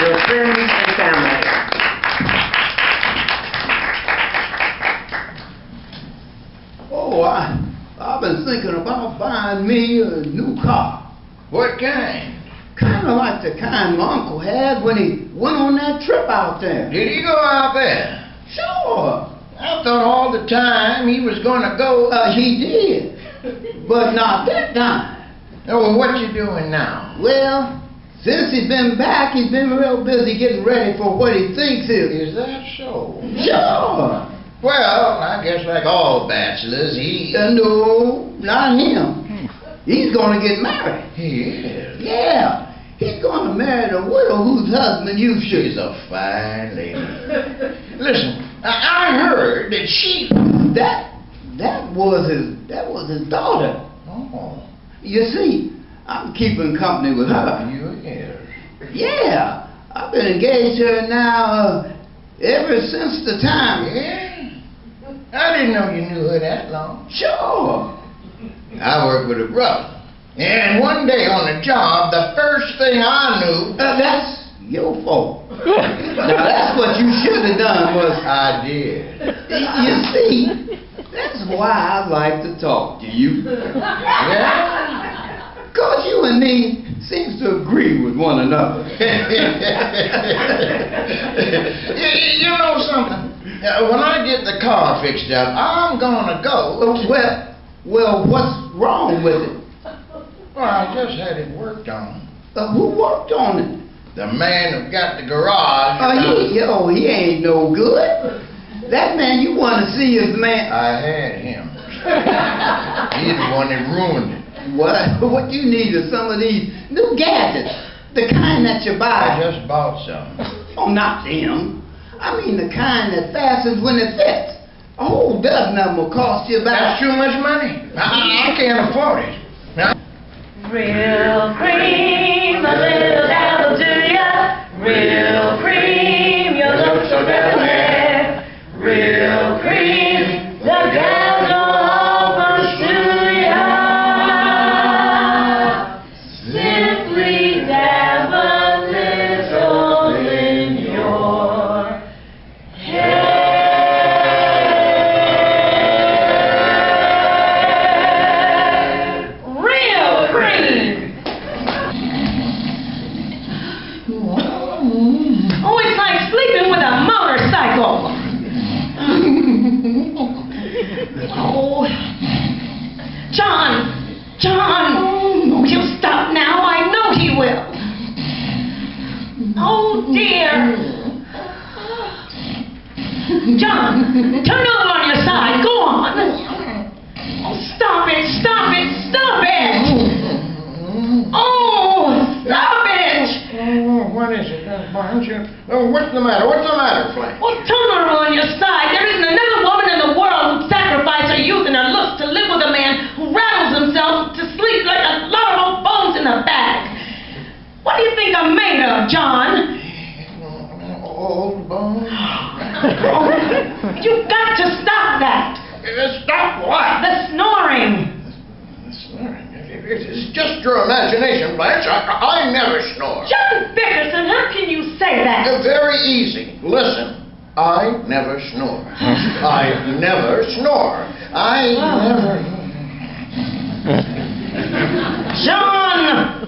your friends and family. Oh, I've been thinking about buying me a new car. What kind? Kind of like the kind my uncle had when he went on that trip out there. Did he go out there? Sure. I thought all the time he was going to go. He did. But not that time. Oh, well, what you doing now? Well, since he's been back, he's been real busy getting ready for what he thinks Is that so? Sure. Well, I guess like all bachelors, he... No, not him. He's going to get married. He is? Yeah. He's going to marry the widow whose husband you should. She's a fine lady. Listen, I heard that she... That was his daughter. Oh. You see, I'm keeping company with her. You is? Yeah. I've been engaged to her now ever since the time. Yeah? I didn't know you knew her that long. Sure. I work with a brother. And one day on the job, the first thing I knew... That's your fault. Now, that's what you should have done was... I did. You see, that's why I like to talk to you. Yeah? Because you and me seems to agree with one another. You know something? When I get the car fixed up, I'm gonna go. Well, what's wrong with it? Well, I just had it worked on. Who worked on it? The man who got the garage. He ain't no good. That man you want to see is the man. I had him. He's the one that ruined it. What you need is some of these new gadgets. The kind that you buy. I just bought some. Oh, not them. I mean the kind that fastens when it fits. A whole dozen of them will cost you about... That's too much money. I can't afford it. Now, Real cream, a little dabble to ya. Real cream, you look so lovely. Real cream, the gals will all pursue ya. Simply dab a little in your hair. Real cream. Oh, it's like sleeping with a motorcycle. Oh, John, oh, he'll stop now. I know he will. Oh, dear. John, turn over on your side. Go on. Oh, stop it. Oh, stop it. oh, what is it, Barnes? What's the matter? Flint? Well, turn her on your side. There isn't another woman in the world who'd sacrifice her youth and her looks to live with a man who rattles himself to sleep like a lot of old bones in a bag. What do you think I'm made of, John? Old bones? You've got to stop that. Stop what? The snoring. It's just your imagination, Blanche. I never snore. John Bickerson, how can you say that? Very easy. Listen. I never snore. I never snore. I never... John!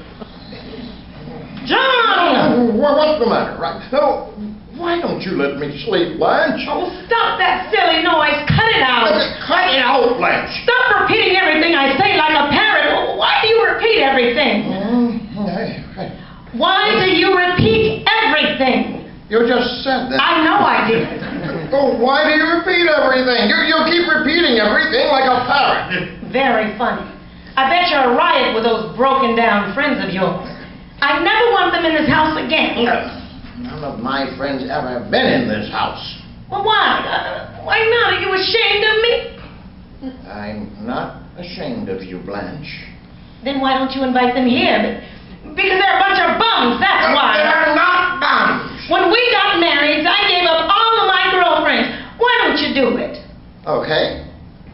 What's the matter, right? No, why don't you let me sleep, Blanche? Oh, stop that silly noise. Cut it out. Cut it out, Blanche. Stop repeating everything I say like a parrot. Why do you repeat everything? Why do you repeat everything? You just said that. I know I did. Oh, why do you repeat everything? You keep repeating everything like a parrot. Very funny. I bet you're a riot with those broken down friends of yours. I never want them in this house again. None of my friends ever have been in this house. Well, why? Why not? Are you ashamed of me? I'm not ashamed of you, Blanche. Then why don't you invite them here? Because they're a bunch of bums, that's why. They're not bums. When we got married, I gave up all of my girlfriends. Why don't you do it? Okay.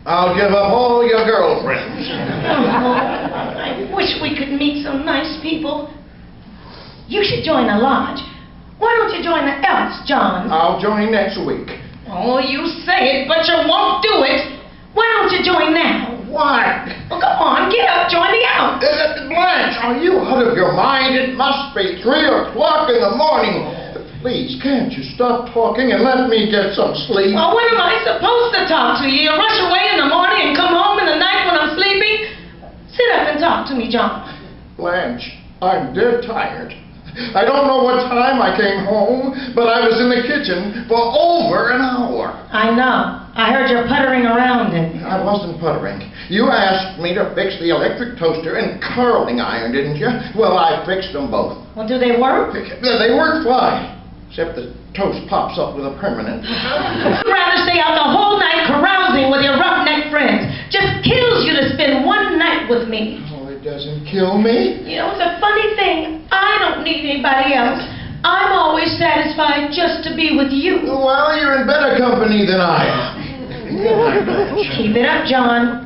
I'll give up all your girlfriends. I wish we could meet some nice people. You should join a lodge. don't you join the Elks, John? I'll join next week. Oh, you say it, but you won't do it. Why don't you join now? Why? Well, come on, get up, join the Elks. Blanche, are you out of your mind? It must be 3 o'clock in the morning. Please, can't you stop talking and let me get some sleep? Well, when am I supposed to talk to you? You rush away in the morning and come home in the night when I'm sleeping? Sit up and talk to me, John. Blanche, I'm dead tired. I don't know what time I came home, but I was in the kitchen for over an hour. I know. I heard you puttering around in. I wasn't puttering. You asked me to fix the electric toaster and curling iron, didn't you? Well, I fixed them both. Well, do they work? They work fine, except the toast pops up with a permanent. I'd rather stay out the whole night carousing with your roughneck friends. Just kills you to spend one night with me. It doesn't kill me. You know, it's a funny thing. I don't need anybody else. I'm always satisfied just to be with you. Well, you're in better company than I am. Keep it up, John.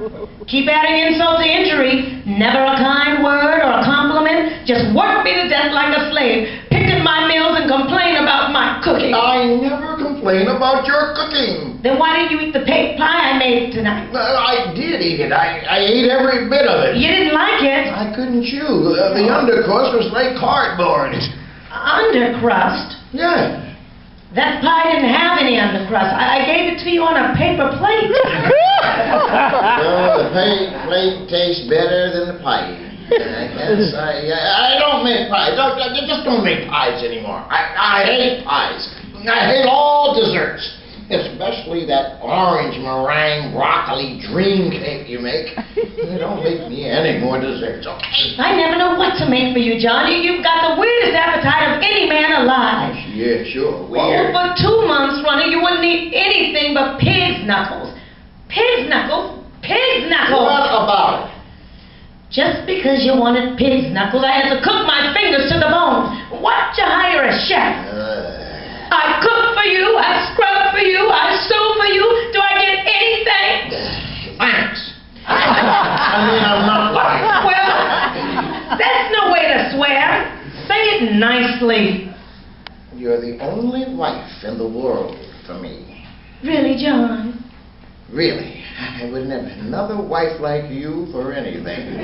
Keep adding insult to injury. Never a kind word or a compliment. Just work me to death like a slave. Pick at my meals and complain about my cooking. I never complain about your cooking. Then why didn't you eat the pie I made tonight? I did eat it. I ate every bit of it. You didn't like it? I couldn't chew. The undercrust was like cardboard. Undercrust? Yeah. That pie didn't have any undercrust. I gave it to you on a paper plate. Well, the plate tastes better than the pie. I guess I don't make pies. Just don't make pies anymore. I hate pies. I hate all desserts, especially that orange meringue broccoli dream cake you make. You don't make me any more desserts, okay? I never know what to make for you, John. You've got the weirdest appetite of any man alive. Yeah, sure, Well, weird. for 2 months running, you wouldn't eat anything but pig's knuckles. Pig's knuckles? Pig's knuckles! What about it? Just because you wanted pig's knuckles, I had to cook my fingers to the bone. Why don't you hire a chef? I cook for you, I scrub for you, I sew for you. Do I get anything? Thanks. I mean, I'm not lying. Well, that's no way to swear. Say it nicely. You're the only wife in the world for me. Really, John? Really. I wouldn't have another wife like you for anything.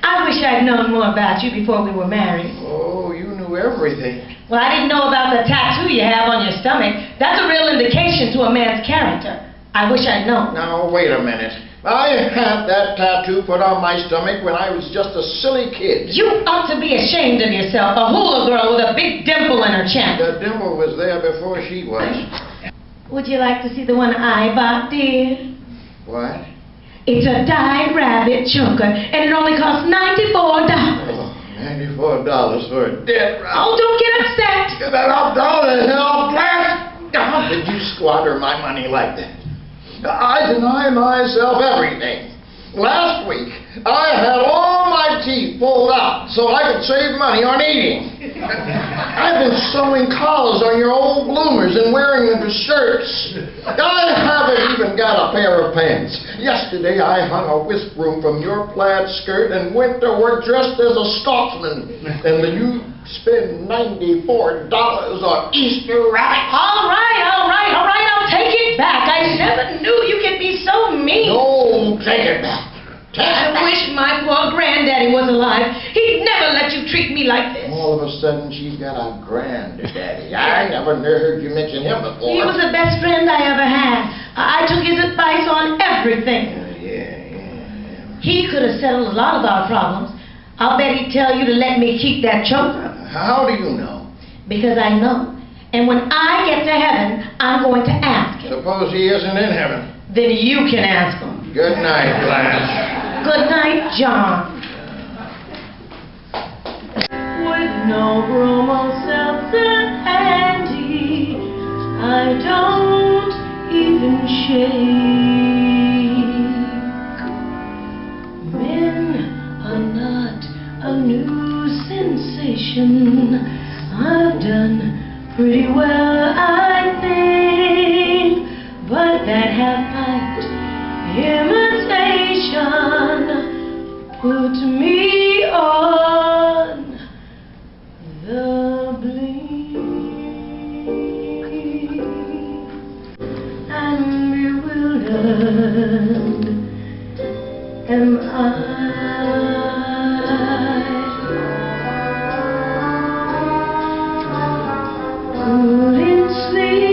I wish I'd known more about you before we were married. Oh, you knew everything. Well, I didn't know about the tattoo you have on your stomach. That's a real indication to a man's character. I wish I'd known. Now, wait a minute. I had that tattoo put on my stomach when I was just a silly kid. You ought to be ashamed of yourself, a hula girl with a big dimple in her chin. The dimple was there before she was. Would you like to see the one I bought, dear? What? It's a dyed rabbit choker, and it only costs $94. Oh, $94 for a dead rabbit. Oh, don't get upset. Get that up down the hill, blast! How did you squander my money like that? I deny myself everything. Last week, I had all my teeth pulled out so I could save money on eating. I've been sewing collars on your old bloomers and wearing them as shirts. I haven't even got a pair of pants. Yesterday, I hung a whisk broom from your plaid skirt and went to work dressed as a Scotsman. And then you spend $94 on Easter rabbit. All right, I'll take it back. I never knew you could be so mean. No, take it back. I wish my poor granddaddy was alive. He'd never let you treat me like this. All of a sudden, she's got a granddaddy. I never heard you mention him before. He was the best friend I ever had. I took his advice on everything. Yeah. He could have settled a lot of our problems. I'll bet he'd tell you to let me keep that choker. How do you know? Because I know. And when I get to heaven, I'm going to ask him. Suppose he isn't in heaven. Then you can ask him. Good night, Blanche. Good night, John. With no bromo seltzer handy, I don't even shake. Men are not a new sensation. I've done pretty well, I think, but that half-pint imitation put me on the blink. am I. Wouldn't sleep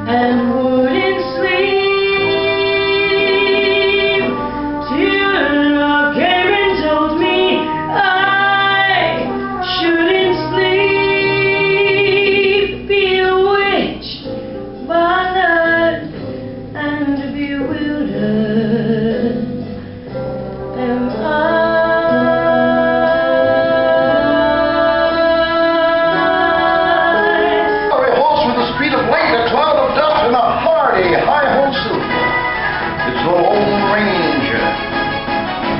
and wouldn't sleep till love came and told me I shouldn't sleep. Bewitched, bothered, and bewildered am I.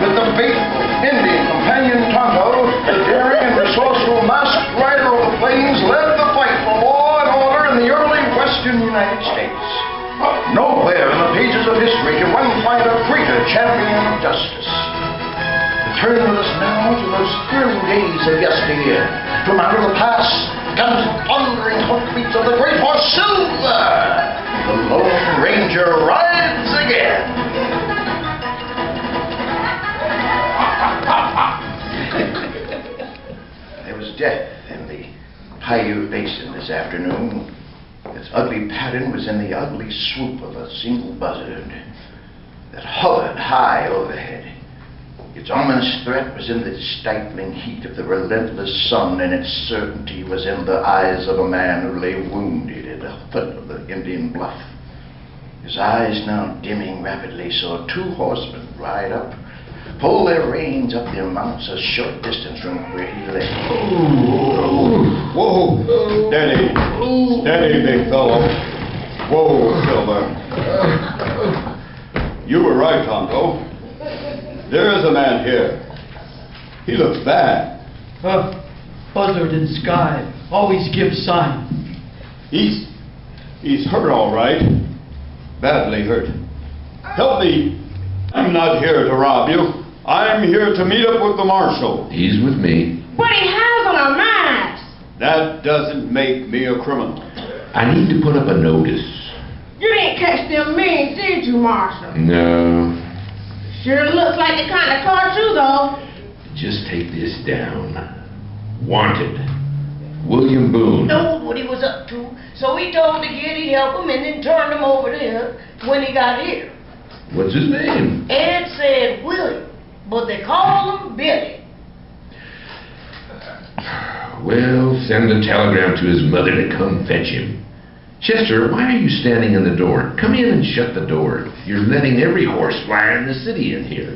With the faithful Indian companion Tonto, the daring and resourceful masked rider of the plains, led the fight for law and order in the early western United States. Nowhere in the pages of history can one find a greater champion of justice. Return with us now to those thrilling days of yesteryear. From out of the past comes the thundering hoofbeats of the great horse Silver. The Lone Ranger rides again. There was death in the Paiute Basin this afternoon. Its ugly pattern was in the ugly swoop of a single buzzard that hovered high overhead. Its ominous threat was in the stifling heat of the relentless sun, and its certainty was in the eyes of a man who lay wounded at the foot of the Indian bluff. His eyes now dimming rapidly, saw two horsemen ride up, pull their reins up their mounts a short distance from where he lay. Whoa! Steady! Steady, big fellow. Whoa, Silver. You were right, Tonto. There is a man here. He looks bad. Buzzard in sky. Always gives sign. He's hurt all right. Badly hurt. Help me. I'm not here to rob you. I'm here to meet up with the marshal. He's with me. What he has on our minds? That doesn't make me a criminal. I need to put up a notice. You didn't catch them men, did you, Marshal? No. Sure looks like the kind of car too, though. Just take this down. Wanted. William Boone. Knows what he was up to, so he told the kid he'd help him and then turned him over to him when he got here. What's his name? Ed said William, but they call him Billy. Well, send a telegram to his mother to come fetch him. Chester, why are you standing in the door? Come in and shut the door. You're letting every horse fly in the city in here.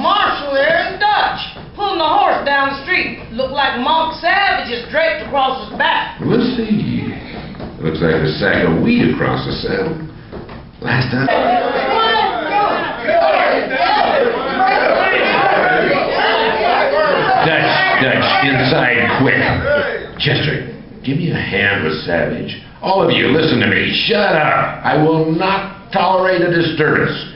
Marshal there in Dutch, pulling the horse down the street. Looked like Monk Savage is draped across his back. Let's see. Looks like a sack of wheat across the saddle. Last time... Dutch, inside, quick. Chester, give me a hand with Savage. All of you, listen to me. Shut up. I will not tolerate a disturbance.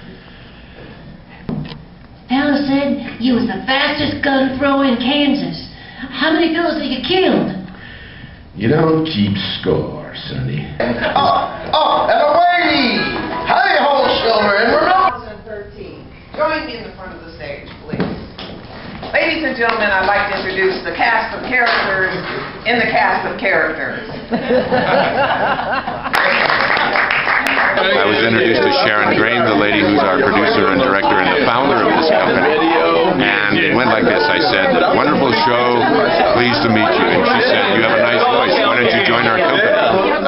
Fella said you was the fastest gun thrower in Kansas. How many fellas have you killed? You don't keep score, Sonny. Up and away! Hi-ho, Silver, and remember... 2013. Join me in the front of the stage, please. Ladies and gentlemen, I'd like to introduce the cast of characters in the cast of characters. I was introduced to Sharon Grain, the lady who's our producer and director and the founder of this company. And it went like this. I said, wonderful show, pleased to meet you. And she said, you have a nice voice, why don't you join our company?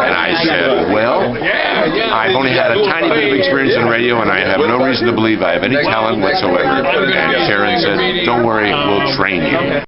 And I said, well, I've only had a tiny bit of experience in radio and I have no reason to believe I have any talent whatsoever. And Sharon said, don't worry, we'll train you.